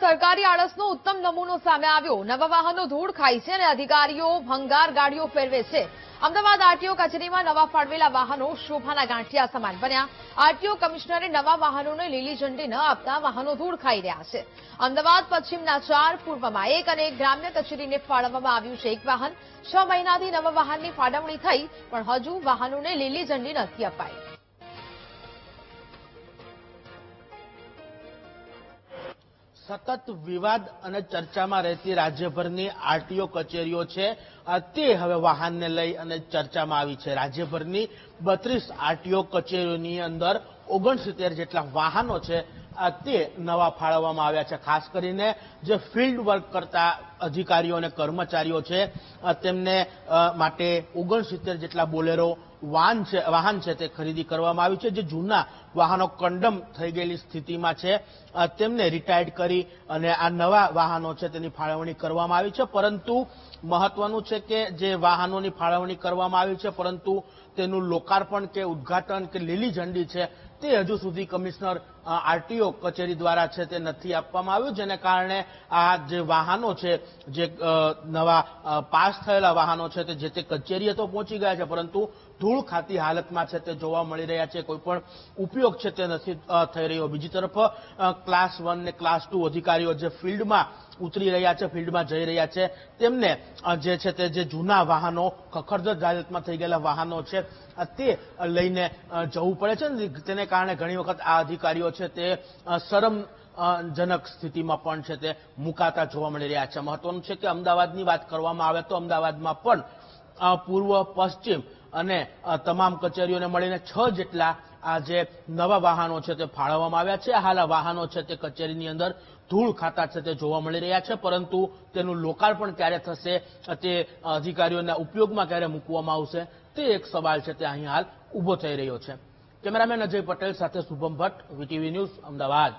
સરકારી આળસનો ઉત્તમ નમૂનો સામે આવ્યો। નવા વાહનો ધૂળ ખાય છે અને અધિકારીઓ ભંગાર ગાડીઓ ફેરવે છે। અમદાવાદ આરટીઓ કચેરીમાં નવા ફાળવેલા વાહનો શોભાના ગાંઠિયા સમાન બન્યા। આરટીઓ કમિશનરે નવા વાહનોને લીલી ઝંડી ન આપતા વાહનો ધૂળ ખાઈ રહ્યા છે। અમદાવાદ પશ્ચિમના 4, પૂર્વમાં 1 અને ગ્રામ્ય કચેરીને ફાળવવામાં આવ્યું છે 1 વાહન। 6 મહિનાથી નવા વાહનની ફાળવણી થઈ પણ હજુ વાહનોને લીલી ઝંડી નથી અપાઈ। સતત વિવાદ અને ચર્ચામાં રહેતી રાજ્યભરની આરટીઓ કચેરીઓ છે તે હવે વાહનને લઈ અને ચર્ચામાં આવી છે। રાજ્યભરની 32 આરટીઓ કચેરીઓની અંદર 69 જેટલા વાહનો છે તે નવા ફાળવવામાં આવ્યા છે। ખાસ કરીને જે ફિલ્ડ વર્ક કરતા અધિકારીઓ અને કર્મચારીઓ છે તેમને માટે 69 જેટલા બોલેરો વાહન છે તે ખરીદી કરવામાં આવી છે। જે જૂના વાહનો કન્ડમ થઈ ગયેલી સ્થિતિમાં છે તેમને રિટાયર્ડ કરી અને આ નવા વાહનો છે તેની ફાળવણી કરવામાં આવી છે। પરંતુ મહત્વનું છે કે જે વાહનોની ફાળવણી કરવામાં આવી છે પરંતુ તેનું લોકાર્પણ કે ઉદ્ઘાટન કે લીલી ઝંડી છે તે હજુ સુધી કમિશનર આરટીઓ કચેરી દ્વારા છે તે નથી આપવામાં આવ્યું, જેને કારણે આ જે વાહનો છે જે નવા પાસ થયેલા વાહનો છે તે જે તે કચેરીએ તો પહોંચી ગયા છે પરંતુ ધૂળ ખાતી હાલતમાં છે તે જોવા મળી રહ્યા છે। કોઈ પણ ઉપયોગ છે તે નથી થઈ રહ્યો। બીજી તરફ ક્લાસ 1 ને ક્લાસ 2 અધિકારીઓ જે ફિલ્ડમાં ઉતરી રહ્યા છે, ફિલ્ડમાં જઈ રહ્યા છે, તેમને જે છે તે જે જૂના વાહનો ખખડધજ હાલતમાં થઈ ગયેલા વાહનો છે તે લઈને જવું પડે છે। તેને કારણે ઘણી વખત આ અધિકારીઓ છે તે શરમજનક સ્થિતિમાં પણ છે તે મુકાતા જોવા મળી રહ્યા છે। મહત્વનું છે કે અમદાવાદની વાત કરવામાં આવે તો અમદાવાદમાં પણ પૂર્વ, પશ્ચિમ અને તમામ કચેરીઓને મળીને 6 જેટલા આ જે નવા વાહનો છે તે ફાળવવામાં આવ્યા છે। હાલ આ વાહનો છે તે કચેરીની અંદર ધૂળ ખાતા છે તે જોવા મળી રહ્યા છે પરંતુ તેનું લોકાર્પણ ક્યારે થશે, તે અધિકારીઓના ઉપયોગમાં ક્યારે મૂકવામાં આવશે તે એક સવાલ છે તે અહીં હાલ ઉભો થઈ રહ્યો છે। કેમેરામેન અજય પટેલ સાથે શુભમ ભટ્ટ, વીટીવી ન્યૂઝ, અમદાવાદ।